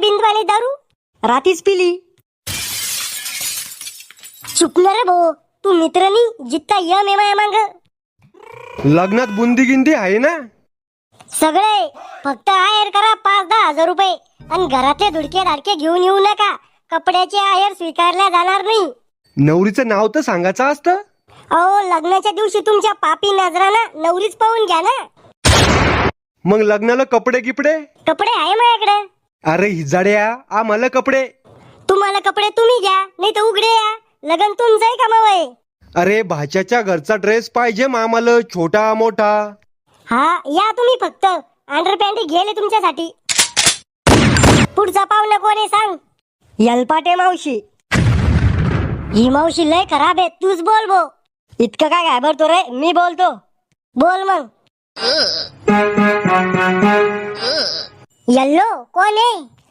बिंदवानी दारू रातीच पिली. चुकणार रे भाऊ, तू मित्रनी जित्ता यम एमा मांग लग्नात बुंदी गिंदी आहे ना? सगळे फक्त आहेर करा 5-10 हजार रुपये आणि घरातले धुडके धाडके घेऊन येऊ नका. कपड्याचे आहेर स्वीकारल्या जाणार नाही. नवरीचं नाव तर सांगायचं असतं. अहो लग्नाच्या दिवशी तुमच्या पापी नजरानं नवरीच पाहून घ्या ना. मग लग्नाला कपडे गिपडे? कपडे आहे माझ्याकडे. अरे हिजाड्या, आम्हाला कपडे. तुम्हाला कपडे तुम्ही घ्या, नाही तर उघडे या. लग्न तुमचंही कमावय. अरे भाच्याच्या घरचा ड्रेस पाहिजे मामाला, छोटा मोठा. हा या तुम्ही फक्त अंडरपॅन्ट गेले तुमच्यासाठी. पुढचा पाहुणा कोण आहे सांग? यलपाटे मावशी. ही मावशी लय खराब आहे. तूच बोल भो. इतकं काय घाबरतो रे? मी बोलतो. बोल मग. येल्लो कोण आहे?